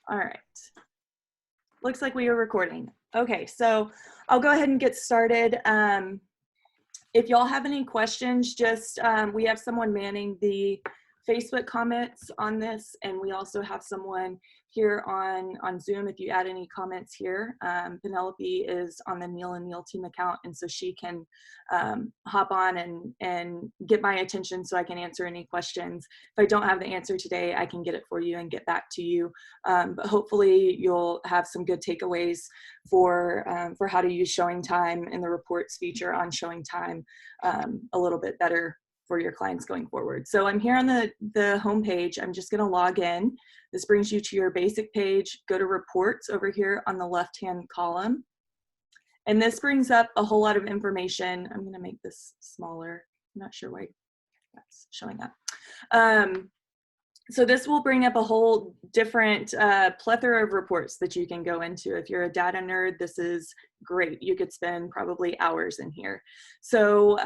All right. Looks like we are recording. Okay, so I'll go ahead and get started. If y'all have any questions, just we have someone manning the Facebook comments on this, and we also have someone here on Zoom. If you add any comments here, Penelope is on the Neil and Neil team account, and so she can hop on and get my attention so I can answer any questions. If I don't have the answer today, I can get it for you and get back to you. But hopefully you'll have some good takeaways for how to use showing time and the reports feature on showing time a little bit better for your clients going forward. So I'm here on the home page. I'm just going to log in. This brings you to your basic page. Go to reports over here on the left-hand column. And this brings up a whole lot of information. I'm going to make this smaller. I'm not sure why that's showing up. So this will bring up a whole different plethora of reports that you can go into. If you're a data nerd, this is great. You could spend probably hours in here. So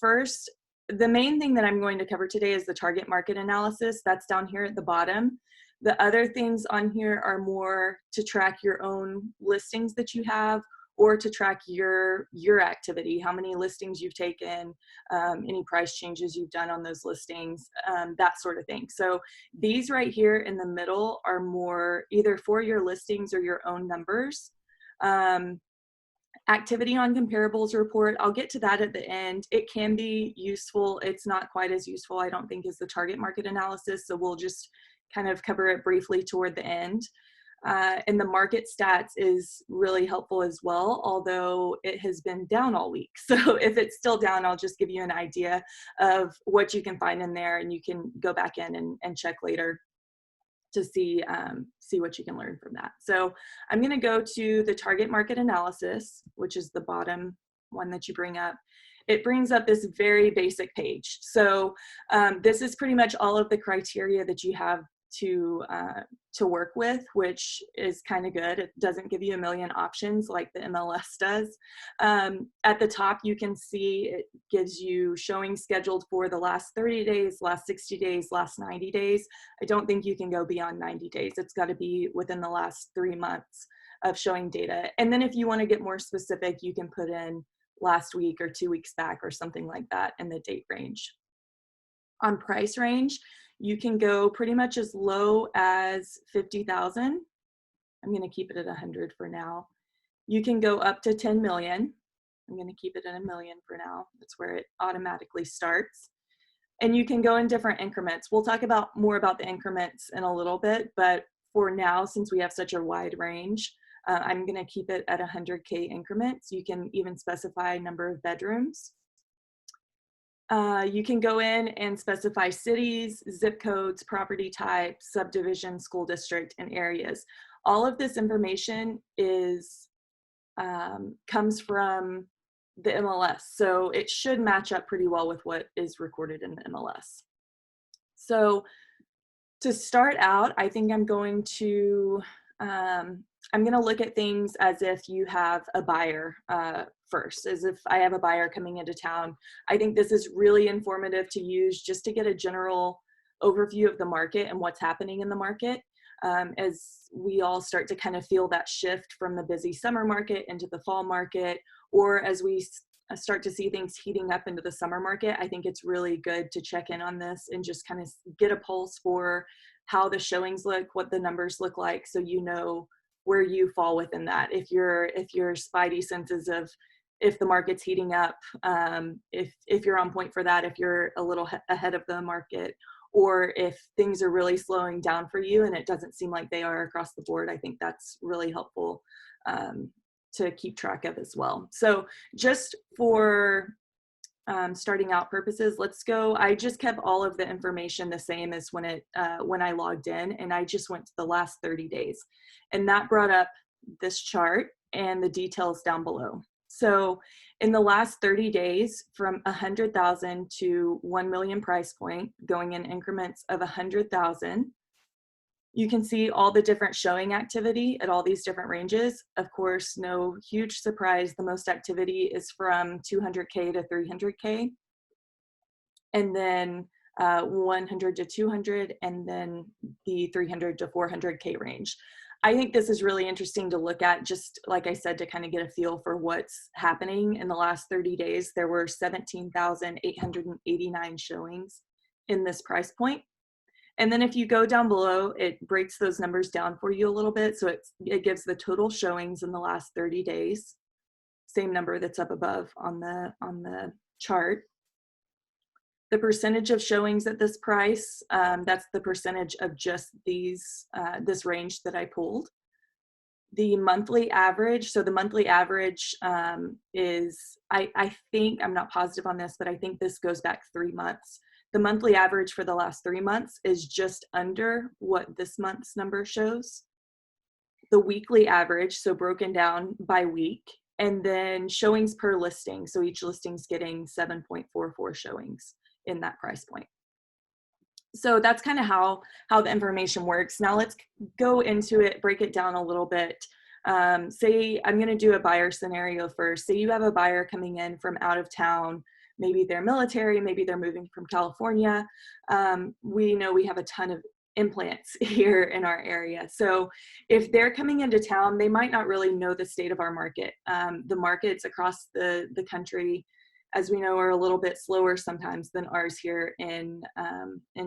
first, the main thing that I'm going to cover today is the target market analysis. That's down here at the bottom. The other things on here are more to track your own listings that you have, or to track your activity, how many listings you've taken, any price changes you've done on those listings, that sort of thing. So these right here in the middle are more either for your listings or your own numbers. Activity on comparables report, I'll get to that at the end. It can be useful. It's not quite as useful, I don't think, as the target market analysis. So we'll just kind of cover it briefly toward the end. And the market stats is really helpful as well, although it has been down all week. So if it's still down, I'll just give you an idea of what you can find in there, and you can go back in and check later to see what you can learn from that. So I'm going to go to the target market analysis, which is the bottom one that you bring up. It brings up this very basic page. So this is pretty much all of the criteria that you have to work with, which is kind of good. It doesn't give you a million options like the MLS does. At the top, you can see it gives you showing scheduled for the last 30 days, last 60 days, last 90 days. I don't think you can go beyond 90 days. It's got to be within the last 3 months of showing data. And then if you want to get more specific, you can put in last week or 2 weeks back or something like that in the date range. On price range, you can go pretty much as low as 50,000. I'm going to keep it at 100 for now. You can go up to 10 million. I'm going to keep it at 1 million for now. That's where it automatically starts. And you can go in different increments. We'll talk more about the increments in a little bit, but for now, since we have such a wide range, I'm going to keep it at 100K increments. You can even specify number of bedrooms. You can go in and specify cities, zip codes, property type, subdivision, school district, and areas. All of this information comes from the MLS, so it should match up pretty well with what is recorded in the MLS. So to start out, I think I'm going to look at things as if you have a buyer first, as if I have a buyer coming into town. I think this is really informative to use just to get a general overview of the market and what's happening in the market, as we all start to kind of feel that shift from the busy summer market into the fall market, or as we start to see things heating up into the summer market. I think it's really good to check in on this and just kind of get a pulse for how the showings look, what the numbers look like, so you know where you fall within that. If your spidey senses of if the market's heating up, if you're on point for that, if you're a little ahead of the market, or if things are really slowing down for you, and it doesn't seem like they are across the board, I think that's really helpful to keep track of as well. So just for starting out purposes, let's go. I just kept all of the information the same as when I logged in, and I just went to the last 30 days. And that brought up this chart and the details down below. So in the last 30 days, from 100,000 to 1 million price point, going in increments of 100,000, you can see all the different showing activity at all these different ranges. Of course, no huge surprise, the most activity is from 200K to 300K. And then 100 to 200, and then the 300 to 400K range. I think this is really interesting to look at, just like I said, to kind of get a feel for what's happening in the last 30 days. There were 17,889 showings in this price point. And then if you go down below, it breaks those numbers down for you a little bit. So it gives the total showings in the last 30 days, same number that's up above on the chart. The percentage of showings at this price, that's the percentage of just this range that I pulled. The monthly average, so the monthly average is, I think, I'm not positive on this, but I think this goes back 3 months. The monthly average for the last 3 months is just under what this month's number shows. The weekly average, so broken down by week, and then showings per listing. So each listing's getting 7.44 showings in that price point. So that's kind of how the information works. Now let's go into it, break it down a little bit. Say I'm going to do a buyer scenario first. Say you have a buyer coming in from out of town. Maybe they're military, maybe they're moving from California. We know we have a ton of implants here in our area. So if they're coming into town, they might not really know the state of our market. The markets across the country, as we know, are a little bit slower sometimes than ours here in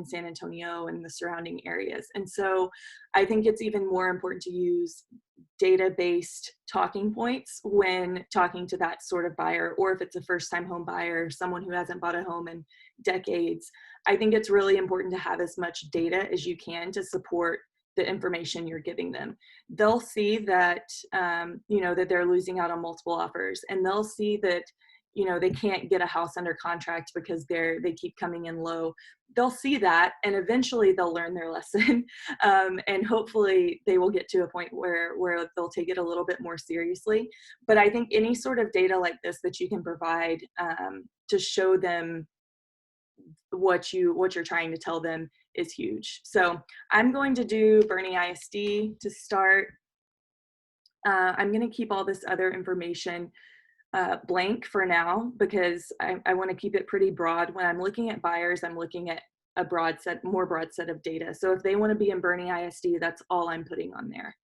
San Antonio and the surrounding areas. And so I think it's even more important to use data-based talking points when talking to that sort of buyer, or if it's a first-time home buyer, someone who hasn't bought a home in decades. I think it's really important to have as much data as you can to support the information you're giving them. They'll see that, that they're losing out on multiple offers, and they'll see that they can't get a house under contract because they keep coming in low. They'll see that, and eventually they'll learn their lesson. And hopefully they will get to a point where they'll take it a little bit more seriously. But I think any sort of data like this that you can provide to show them what you're trying to tell them is huge. So I'm going to do Bernie ISD to start. I'm going to keep all this other information blank for now, because I want to keep it pretty broad. When I'm looking at buyers, I'm looking at a more broad set of data. So if they want to be in Bernie ISD, that's all I'm putting on there.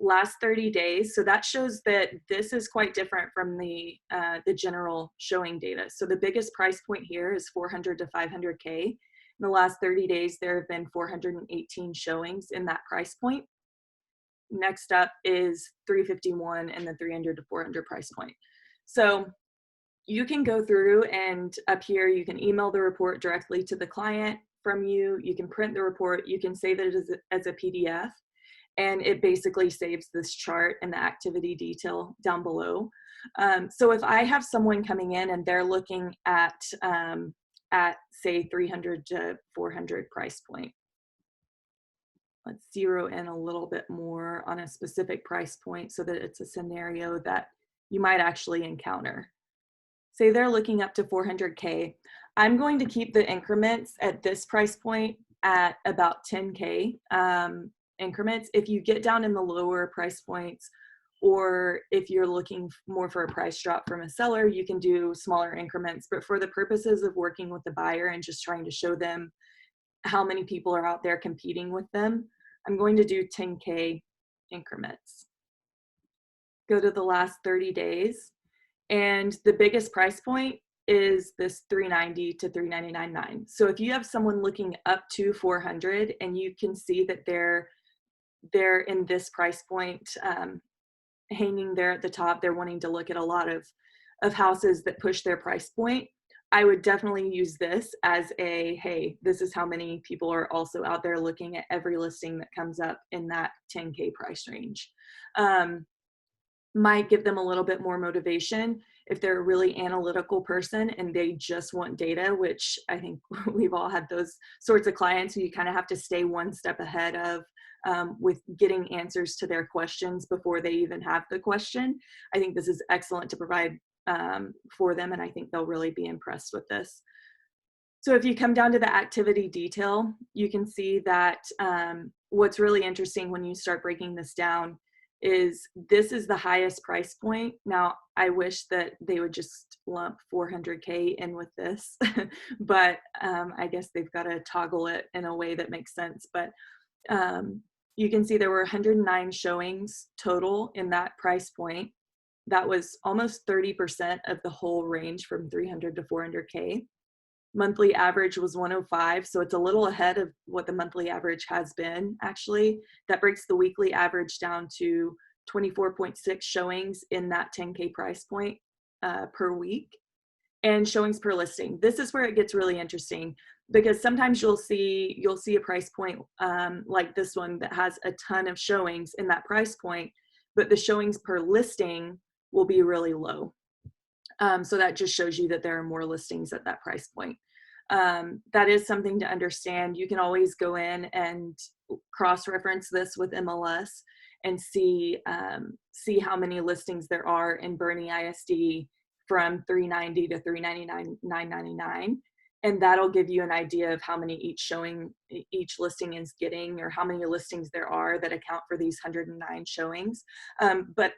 Last 30 days. So that shows that this is quite different from the general showing data. So the biggest price point here is 400 to 500K. In the last 30 days, there have been 418 showings in that price point. Next up is 351 and the 300 to 400 price point. So you can go through, and up here you can email the report directly to the client from you. You can print the report. You can save it as a PDF, and it basically saves this chart and the activity detail down below. So if I have someone coming in and they're looking at say 300 to 400 price point, let's zero in a little bit more on a specific price point so that it's a scenario that you might actually encounter. Say they're looking up to 400K. I'm going to keep the increments at this price point at about 10K increments. If you get down in the lower price points, or if you're looking more for a price drop from a seller, you can do smaller increments. But for the purposes of working with the buyer and just trying to show them how many people are out there competing with them, I'm going to do 10K increments. Go to the last 30 days, and the biggest price point is this 390 to 399.9. So if you have someone looking up to 400 and you can see that they're in this price point, hanging there at the top, they're wanting to look at a lot of houses that push their price point, I would definitely use this as hey, this is how many people are also out there looking at every listing that comes up in that 10K price range. Might give them a little bit more motivation if they're a really analytical person and they just want data, which I think we've all had those sorts of clients who you kind of have to stay one step ahead of with getting answers to their questions before they even have the question. I think this is excellent to provide for them, and I think they'll really be impressed with this. So if you come down to the activity detail, you can see that what's really interesting when you start breaking this down is this is the highest price point. Now, I wish that they would just lump 400K in with this, but I guess they've got to toggle it in a way that makes sense. But you can see there were 109 showings total in that price point. That was almost 30% of the whole range from 300 to 400K. Monthly average was 105, so it's a little ahead of what the monthly average has been, actually. That breaks the weekly average down to 24.6 showings in that 10K price point per week, and showings per listing. This is where it gets really interesting, because sometimes you'll see a price point like this one that has a ton of showings in that price point, but the showings per listing will be really low. So that just shows you that there are more listings at that price point. That is something to understand. You can always go in and cross-reference this with MLS and see how many listings there are in Bernie ISD from 390 to 399, 999. And that'll give you an idea of how many each listing is getting, or how many listings there are that account for these 109 showings. But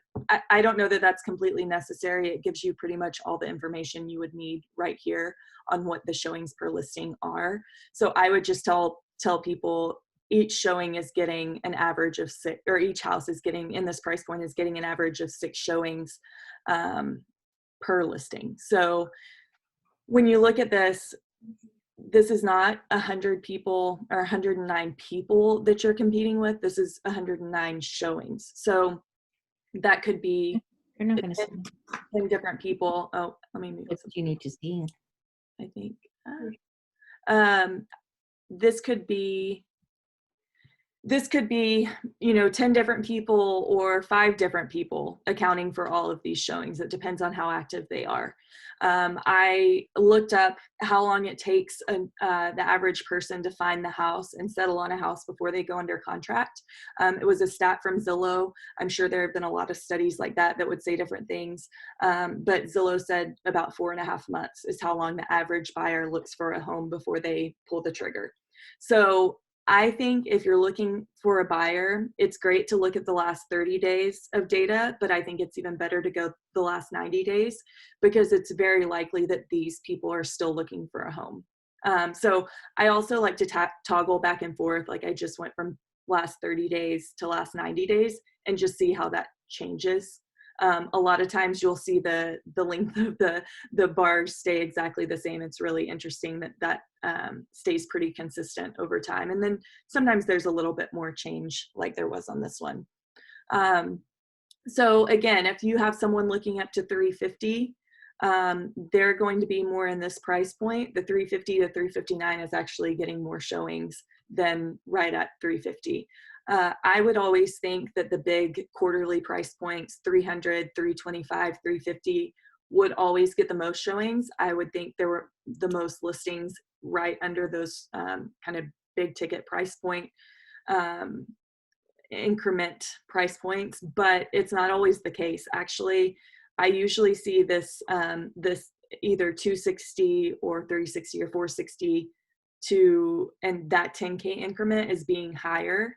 I don't know that that's completely necessary. It gives you pretty much all the information you would need right here on what the showings per listing are. So I would just tell people each showing is getting an average of 6, or each house is getting, in this price point, is getting an average of 6 showings per listing. So when you look at this, this is not 100 people or 109 people that you're competing with. This is 109 showings. So that could be 10 different people. Oh, let me move. What you need to see. I think this could be, 10 different people or 5 different people accounting for all of these showings. It depends on how active they are. I looked up how long it takes the average person to find the house and settle on a house before they go under contract. It was a stat from Zillow. I'm sure there have been a lot of studies like that would say different things. But Zillow said about 4.5 months is how long the average buyer looks for a home before they pull the trigger. So I think if you're looking for a buyer, it's great to look at the last 30 days of data, but I think it's even better to go the last 90 days, because it's very likely that these people are still looking for a home. So I also like to toggle back and forth. Like, I just went from last 30 days to last 90 days and just see how that changes. A lot of times you'll see the length of the bars stay exactly the same. It's really interesting that stays pretty consistent over time. And then sometimes there's a little bit more change, like there was on this one. So again, if you have someone looking up to 350, they're going to be more in this price point. The 350 to 359 is actually getting more showings than right at 350. I would always think that the big quarterly price points, 300, 325, 350, would always get the most showings. I would think there were the most listings right under those kind of big ticket price point increment price points, but it's not always the case. Actually, I usually see this either 260 or 360 or 460 and that 10K increment is being higher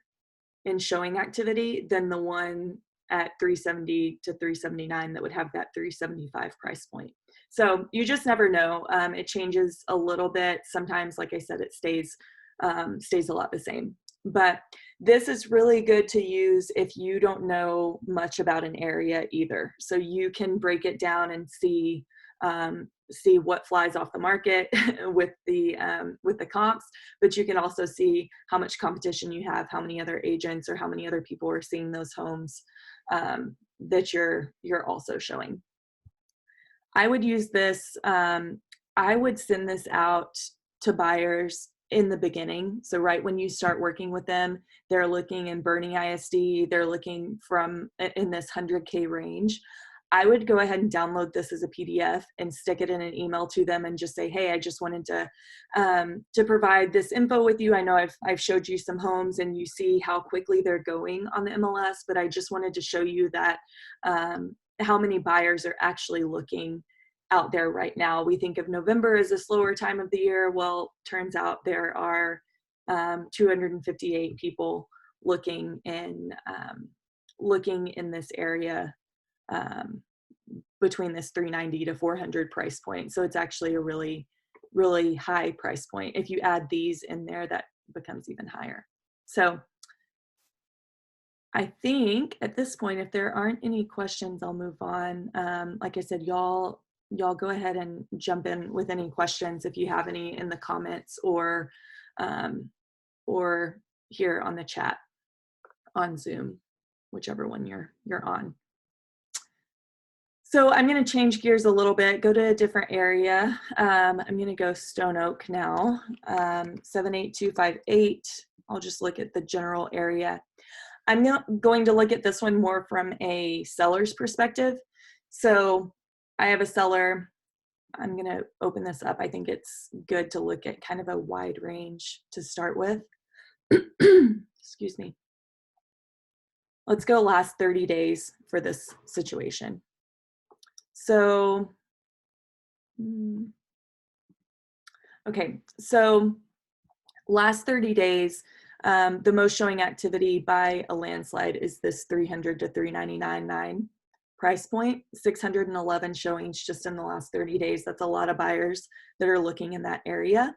in showing activity than the one at 370 to 379 that would have that 375 price point. So you just never know. It changes a little bit. Sometimes, like I said, it stays a lot the same. But this is really good to use if you don't know much about an area either. So you can break it down and see what flies off the market with the comps, but you can also see how much competition you have, how many other agents or how many other people are seeing those homes that you're also showing. I would use this. I would send this out to buyers in the beginning. So right when you start working with them, they're looking in Bernie ISD, they're looking in this 100K range. I would go ahead and download this as a PDF and stick it in an email to them and just say, hey, I just wanted to provide this info with you. I know I've showed you some homes and you see how quickly they're going on the MLS, but I just wanted to show you that how many buyers are actually looking out there right now. We think of November as a slower time of the year. Well, turns out there are 258 people looking in looking in this area between this 390 to 400 price point. So it's actually a really, really high price point. If you add these in there, that becomes even higher. So I think at this point, if there aren't any questions, I'll move on. Like I said, y'all go ahead and jump in with any questions if you have any in the comments or here on the chat on Zoom, whichever one you're on. So I'm going to change gears a little bit, go to a different area. I'm going to go Stone Oak now, 78258. I'll just look at the general area. I'm going to look at this one more from a seller's perspective. So I have a seller. I'm going to open this up. I think it's good to look at kind of a wide range to start with. Excuse me. Let's go last 30 days for this situation. So, okay, so last 30 days, the most showing activity by a landslide is this 300 to 399.9 price point, 611 showings just in the last 30 days. That's a lot of buyers that are looking in that area.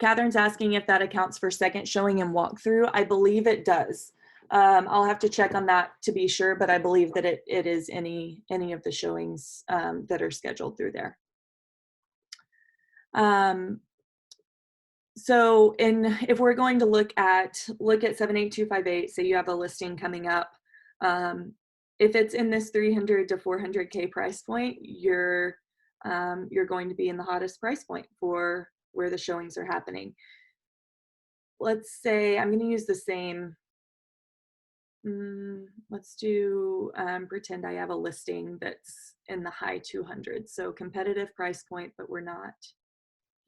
Catherine's asking if that accounts for second showing and walkthrough. I believe it does. I'll have to check on that to be sure, but I believe that it is any of the showings that are scheduled through there. So if we're going to look at 78258, say you have a listing coming up, if it's in this 300 to 400K price point, you're going to be in the hottest price point for where the showings are happening. Let's say I'm going to use the same. Let's do pretend I have a listing that's in the high 200s. So competitive price point, but we're not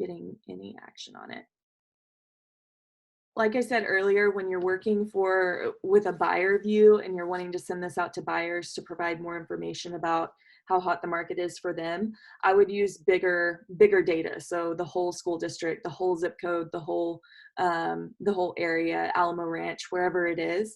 getting any action on it. Like I said earlier, when you're working with a buyer view and you're wanting to send this out to buyers to provide more information about how hot the market is for them, I would use bigger data. So the whole school district, the whole zip code, the whole area, Alamo Ranch, wherever it is,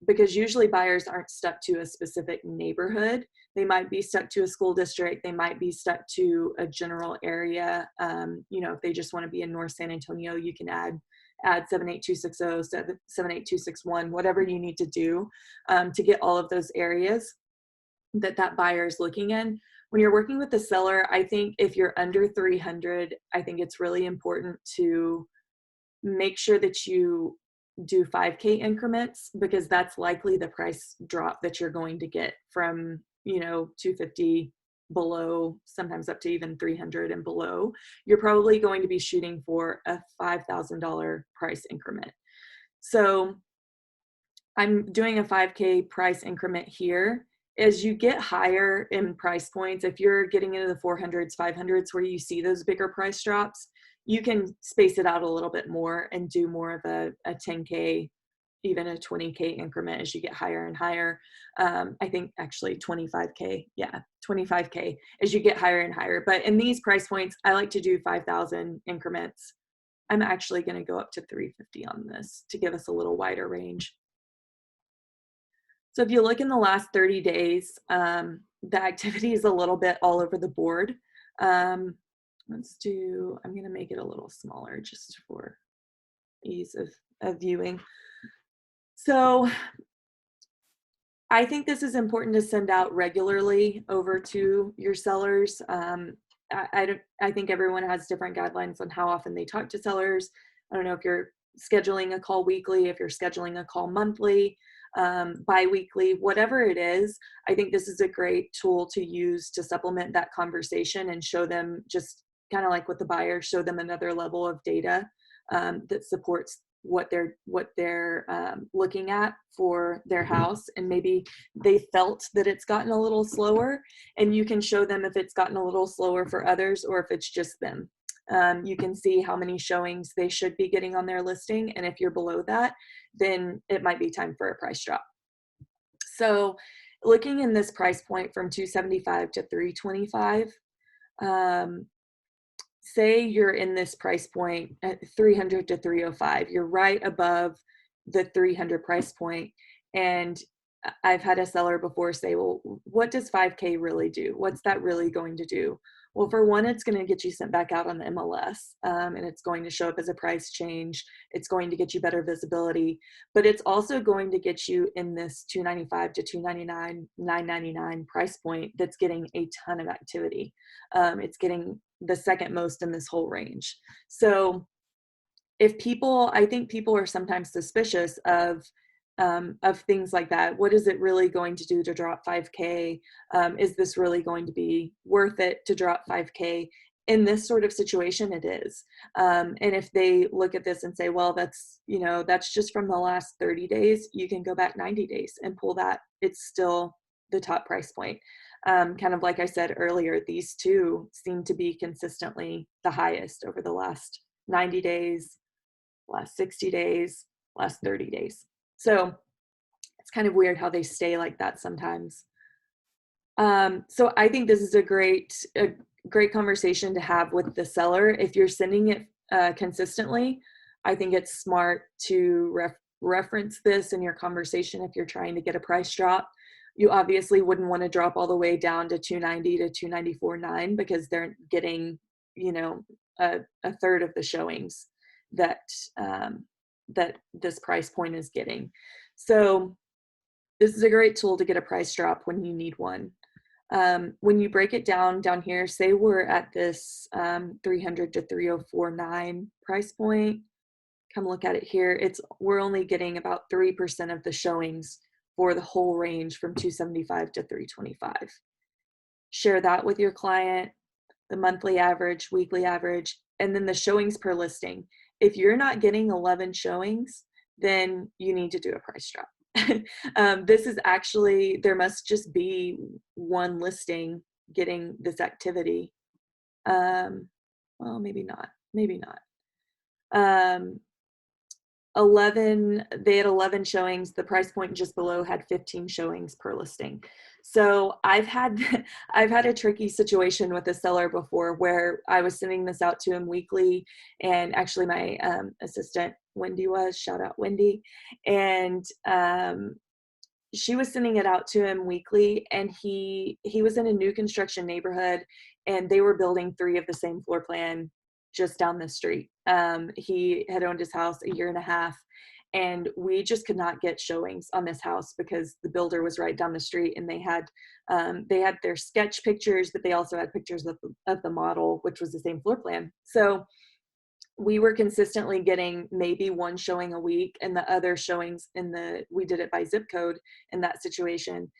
because usually buyers aren't stuck to a specific neighborhood. They might be stuck to a school district. They might be stuck to a general area. If they just want to be in North San Antonio, you can add 78260, 78261, whatever you need to do to get all of those areas that buyer is looking in. When you're working with the seller, I think if you're under 300, I think it's really important to make sure that you do 5K increments, because that's likely the price drop that you're going to get from 250 below, sometimes up to even 300 and below. You're probably going to be shooting for a $5,000 price increment. So I'm doing a 5K price increment here. As you get higher in price points, if you're getting into the 400s, 500s, where you see those bigger price drops, you can space it out a little bit more and do more of a 10K, even a 20K increment as you get higher and higher. I think actually 25K, yeah, 25K as you get higher and higher. But in these price points, I like to do 5,000 increments. I'm actually going to go up to 350 on this to give us a little wider range. So if you look in the last 30 days, the activity is a little bit all over the board. I'm going to make it a little smaller just for ease of viewing. So I think this is important to send out regularly over to your sellers. I think everyone has different guidelines on how often they talk to sellers. I don't know if you're scheduling a call weekly, if you're scheduling a call monthly, bi-weekly, whatever it is. I think this is a great tool to use to supplement that conversation and show them, just kind of like with the buyer, show them another level of data that supports what they're looking at for their house. And maybe they felt that it's gotten a little slower, and you can show them if it's gotten a little slower for others or if it's just them. You can see how many showings they should be getting on their listing, and if you're below that, then it might be time for a price drop. So looking in this price point from 275 to 325, say you're in this price point at 300 to 305, you're right above the 300 price point. And I've had a seller before say, well, what does 5K really do? What's that really going to do? Well, for one, it's going to get you sent back out on the MLS, and it's going to show up as a price change. It's going to get you better visibility, but it's also going to get you in this 295 to 299, 999 price point that's getting a ton of activity. It's getting the second most in this whole range. So I think people are sometimes suspicious of things like that. What is it really going to do to drop 5K? Is this really going to be worth it to drop 5K? In this sort of situation, it is. And if they look at this and say, well, that's just from the last 30 days, you can go back 90 days and pull that. It's still the top price point. Kind of like I said earlier, these two seem to be consistently the highest over the last 90 days, last 60 days, last 30 days. So it's kind of weird how they stay like that sometimes. So I think this is a great conversation to have with the seller. If you're sending it consistently, I think it's smart to reference this in your conversation if you're trying to get a price drop. You obviously wouldn't want to drop all the way down to 290 to 294.9 because they're getting, a third of the showings that that this price point is getting. So this is a great tool to get a price drop when you need one. When you break it down here, say we're at this 300 to 304.9 price point. Come look at it here. We're only getting about 3% of the showings for the whole range from 275 to 325. Share that with your client, the monthly average, weekly average, and then the showings per listing. If you're not getting 11 showings, then you need to do a price drop. This is actually, there must just be one listing getting this activity. Well, maybe not. 11, they had 11 showings. The price point just below had 15 showings per listing. So I've had a tricky situation with a seller before where I was sending this out to him weekly, and actually my assistant Wendy shout out Wendy, and she was sending it out to him weekly, and he was in a new construction neighborhood, and they were building 3 of the same floor plan just down the street. He had owned his house a year and a half, and we just could not get showings on this house because the builder was right down the street, and they had their sketch pictures, but they also had pictures of the model, which was the same floor plan. So we were consistently getting maybe one showing a week, and the other showings we did it by zip code in that situation.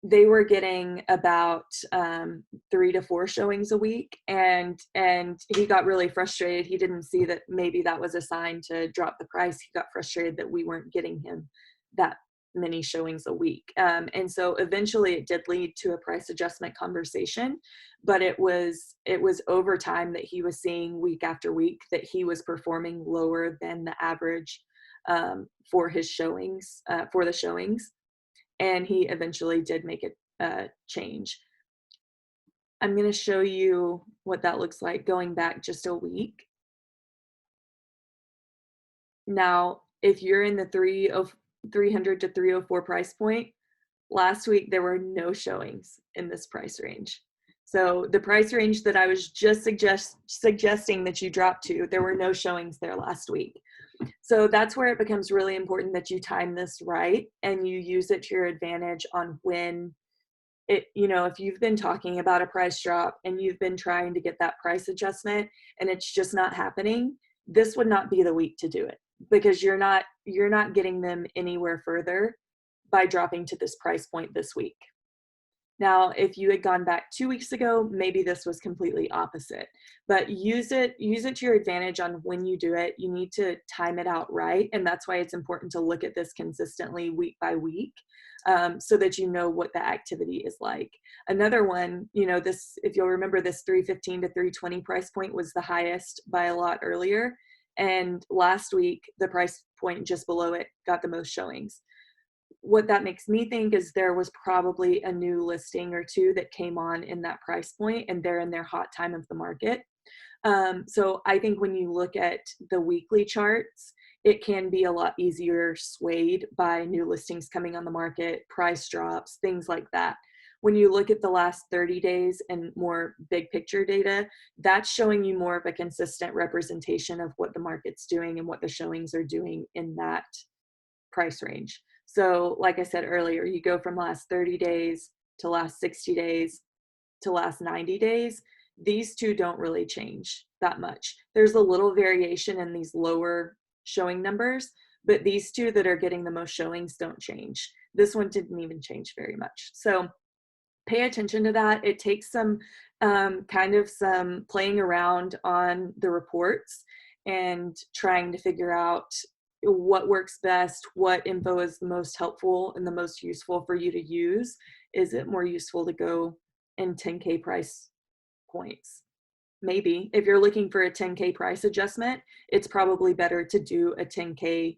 They were getting about 3 to 4 showings a week, and he got really frustrated. He didn't see that maybe that was a sign to drop the price. He got frustrated that we weren't getting him that many showings a week. And so eventually it did lead to a price adjustment conversation, but it was over time that he was seeing week after week that he was performing lower than the average for his showings, for the showings. And he eventually did make a change. I'm going to show you what that looks like going back just a week. Now, if you're in the 300 to 304 price point, last week there were no showings in this price range. So the price range that I was just suggesting that you drop to, there were no showings there last week. So that's where it becomes really important that you time this right and you use it to your advantage on when if you've been talking about a price drop and you've been trying to get that price adjustment and it's just not happening, this would not be the week to do it, because you're not getting them anywhere further by dropping to this price point this week. Now, if you had gone back 2 weeks ago, maybe this was completely opposite, but use it to your advantage on when you do it. You need to time it out right. And that's why it's important to look at this consistently week by week, so that you know what the activity is like. Another one, if you'll remember, this 315 to 320 price point was the highest by a lot earlier. And last week, the price point just below it got the most showings. What that makes me think is there was probably a new listing or two that came on in that price point, and they're in their hot time of the market. So I think when you look at the weekly charts, it can be a lot easier swayed by new listings coming on the market, price drops, things like that. When you look at the last 30 days and more big picture data, that's showing you more of a consistent representation of what the market's doing and what the showings are doing in that price range. So like I said earlier, you go from last 30 days to last 60 days to last 90 days. These two don't really change that much. There's a little variation in these lower showing numbers, but these two that are getting the most showings don't change. This one didn't even change very much. So pay attention to that. It takes some some playing around on the reports and trying to figure out what works best, what info is the most helpful and the most useful for you to use. Is it more useful to go in 10K price points? Maybe. If you're looking for a 10K price adjustment, it's probably better to do a 10K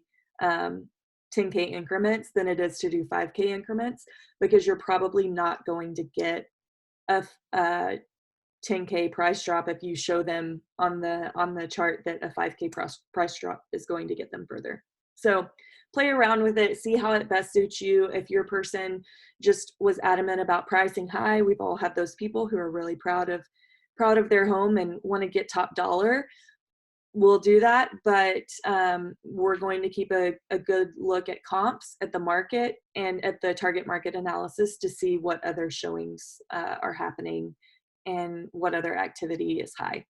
increments than it is to do 5K increments, because you're probably not going to get a 10K price drop if you show them on the chart that a 5K price drop is going to get them further. So play around with it, see how it best suits you. If your person just was adamant about pricing high, we've all had those people who are really proud of their home and want to get top dollar. We'll do that, but we're going to keep a good look at comps, at the market, and at the target market analysis to see what other showings are happening and what other activity is high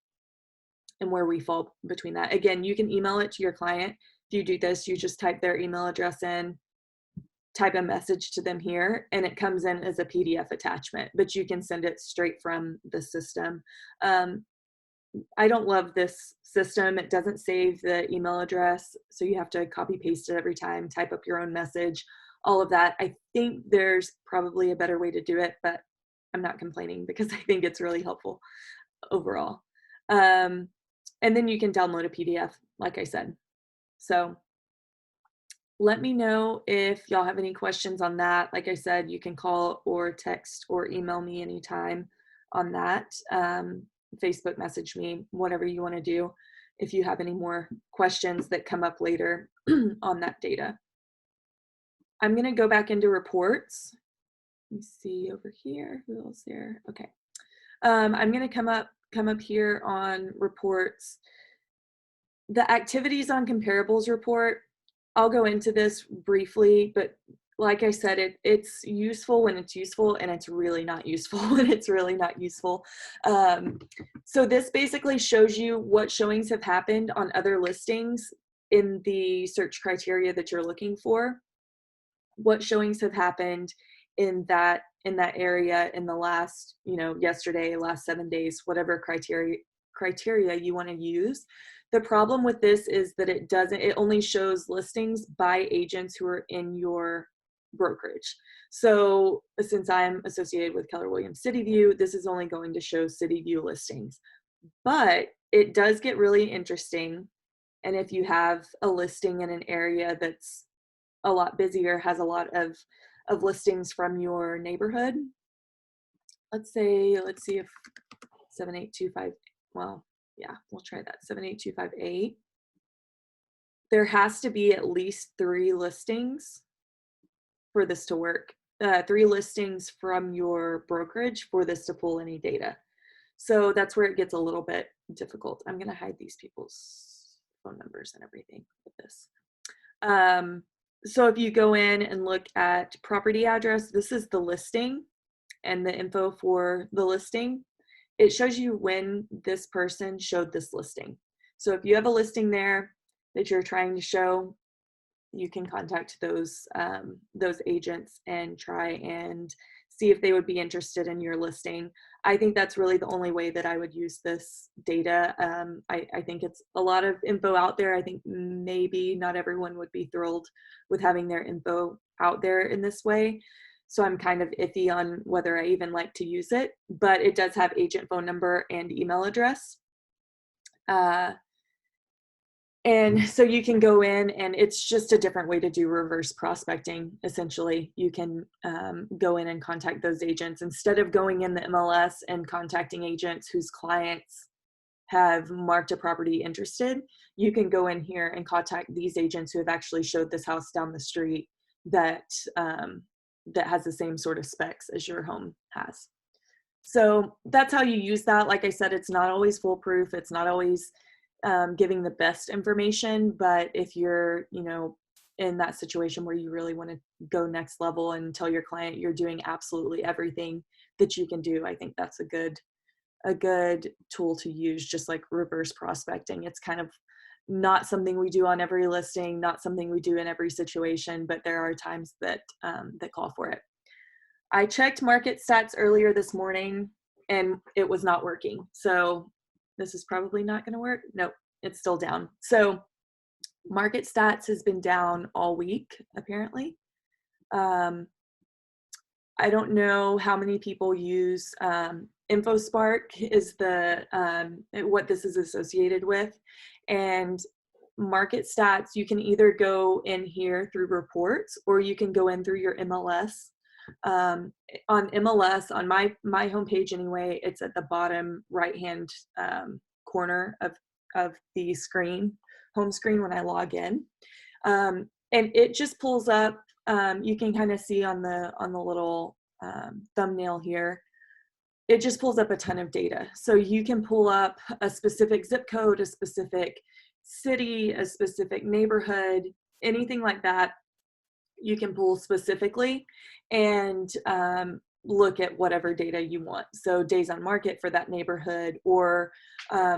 and where we fall between that. Again, you can email it to your client. If you do this, you just type their email address in, type a message to them here, and it comes in as a PDF attachment, but you can send it straight from the system. I don't love this system. It doesn't save the email address, so you have to copy paste it every time, type up your own message, all of that. I think there's probably a better way to do it, but I'm not complaining because I think it's really helpful overall. And then you can download a PDF, like I said. So let me know if y'all have any questions on that. Like I said, you can call or text or email me anytime on that. Facebook message me, whatever you want to do, if you have any more questions that come up later on that data. I'm going to go back into reports. Let me see over here. Who else there? Okay. I'm going to come up here on reports. The activities on comparables report, I'll go into this briefly, but like I said, it's useful when it's useful, and it's really not useful when it's really not useful. So this basically shows you what showings have happened on other listings in the search criteria that you're looking for, what showings have happened in that area in the last, yesterday, last 7 days, whatever criteria you want to use. The problem with this is that it only shows listings by agents who are in your brokerage. So since I'm associated with Keller Williams City View, this is only going to show City View listings. But it does get really interesting. And if you have a listing in an area that's a lot busier, has a lot of listings from your neighborhood, let's see if 78258, well, yeah, we'll try that, 78258. There has to be at least 3 listings for this to work. 3 listings from your brokerage for this to pull any data. So that's where it gets a little bit difficult. I'm going to hide these people's phone numbers and everything with this. So if you go in and look at property address, this is the listing and the info for the listing. It shows you when this person showed this listing. So if you have a listing there that you're trying to show, you can contact those agents and try and see if they would be interested in your listing. I think that's really the only way that I would use this data. I think it's a lot of info out there. I think maybe not everyone would be thrilled with having their info out there in this way. So I'm kind of iffy on whether I even like to use it, but it does have agent phone number and email address. And so you can go in, and it's just a different way to do reverse prospecting. Essentially, you can go in and contact those agents instead of going in the MLS and contacting agents whose clients have marked a property interested, you can go in here and contact these agents who have actually showed this house down the street that that has the same sort of specs as your home has. So that's how you use that. Like I said, it's not always foolproof. It's not always giving the best information, but if you're, in that situation where you really want to go next level and tell your client you're doing absolutely everything that you can do, I think that's a good tool to use, just like reverse prospecting. It's kind of not something we do on every listing, not something we do in every situation, but there are times that that call for it. I checked market stats earlier this morning and it was not working. So this is probably not going to work. Nope, it's still down. So market stats has been down all week, apparently. I don't know how many people use InfoSpark is the what this is associated with, and market stats. You can either go in here through reports or you can go in through your MLS. On MLS, on my homepage anyway, it's at the bottom right hand corner of the screen, home screen when I log in, and it just pulls up. You can kind of see on the little thumbnail here, it just pulls up a ton of data. So you can pull up a specific zip code, a specific city, a specific neighborhood, anything like that. You can pull specifically and look at whatever data you want. So days on market for that neighborhood, or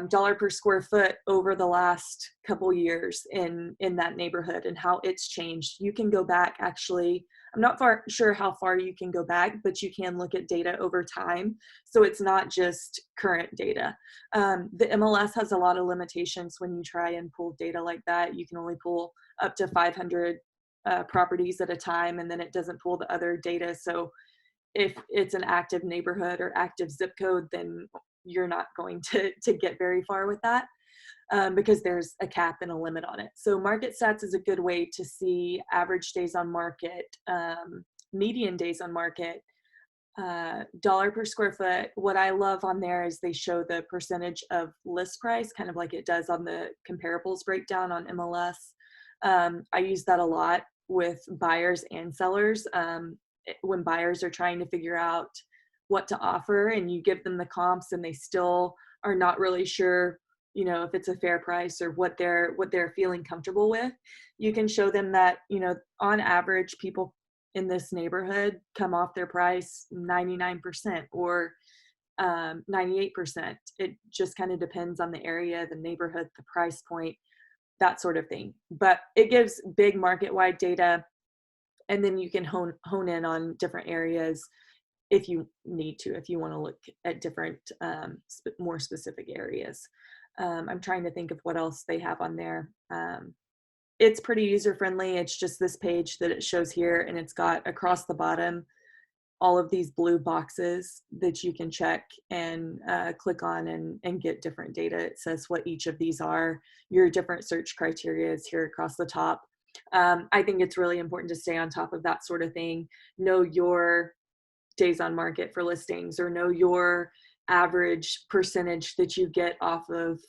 dollar per square foot over the last couple years in that neighborhood and how it's changed. You can go back, actually, I'm not sure how far you can go back, but you can look at data over time. So it's not just current data. The MLS has a lot of limitations when you try and pull data like that. You can only pull up to 500 properties at a time, and then it doesn't pull the other data. So if it's an active neighborhood or active zip code, then you're not going to get very far with that because there's a cap and a limit on it. So market stats is a good way to see average days on market, median days on market, dollar per square foot. What I love on there is they show the percentage of list price, kind of like it does on the comparables breakdown on MLS. I use that a lot with buyers and sellers. When buyers are trying to figure out what to offer and you give them the comps and they still are not really sure, if it's a fair price or what they're feeling comfortable with, you can show them that, on average, people in this neighborhood come off their price 99% or 98%. It just kind of depends on the area, the neighborhood, the price point, that sort of thing. But it gives big market-wide data, and then you can hone in on different areas if you need to, if you want to look at different, more specific areas. I'm trying to think of what else they have on there. It's pretty user-friendly. It's just this page that it shows here, and it's got across the bottom all of these blue boxes that you can check and click on and get different data. It says what each of these are, your different search criteria is here across the top. I think it's really important to stay on top of that sort of thing. Know your days on market for listings, or know your average percentage that you get off of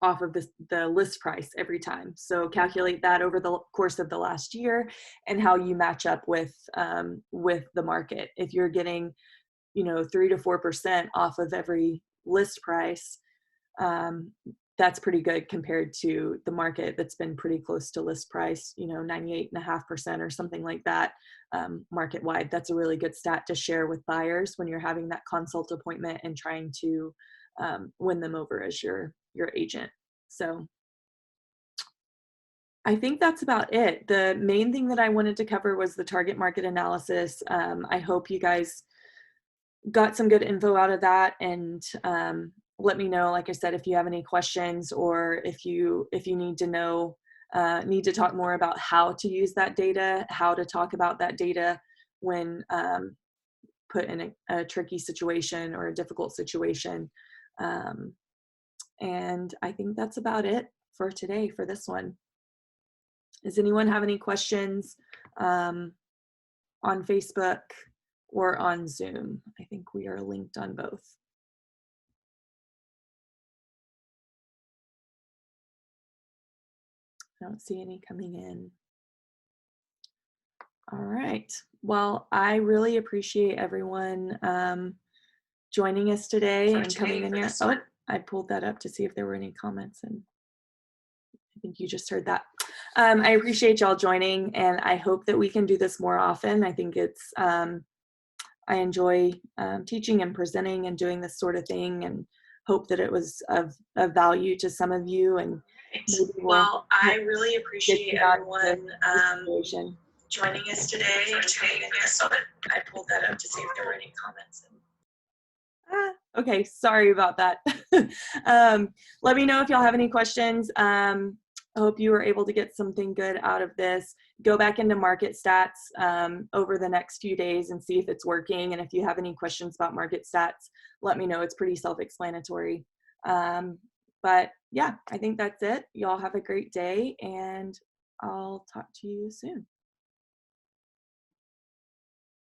the list price every time. So calculate that over the course of the last year and how you match up with the market. If you're getting 3 to 4% off of every list price, that's pretty good compared to the market that's been pretty close to list price, 98.5% or something like that, market wide. That's a really good stat to share with buyers when you're having that consult appointment and trying to win them over as your agent. So I think that's about it. The main thing that I wanted to cover was the target market analysis. I hope you guys got some good info out of that, and let me know, like I said, if you have any questions, or if you need to know, need to talk more about how to use that data, how to talk about that data when put in a tricky situation or a difficult situation. And I think that's about it for today for this one. Does anyone have any questions on Facebook or on Zoom? I think we are linked on both. Don't see any coming in. All right. Well, I really appreciate everyone joining us today and coming in here. Oh, I pulled that up to see if there were any comments, and I think you just heard that. I appreciate y'all joining, and I hope that we can do this more often. I think it's, I enjoy teaching and presenting and doing this sort of thing, and hope that it was of value to some of you. And well, I really appreciate everyone joining us today. I pulled that up to see if there were any comments. Okay, sorry about that. Let me know if y'all have any questions. I hope you were able to get something good out of this. Go back into market stats over the next few days and see if it's working. And if you have any questions about market stats, let me know. It's pretty self-explanatory. But yeah, I think that's it. Y'all have a great day, and I'll talk to you soon.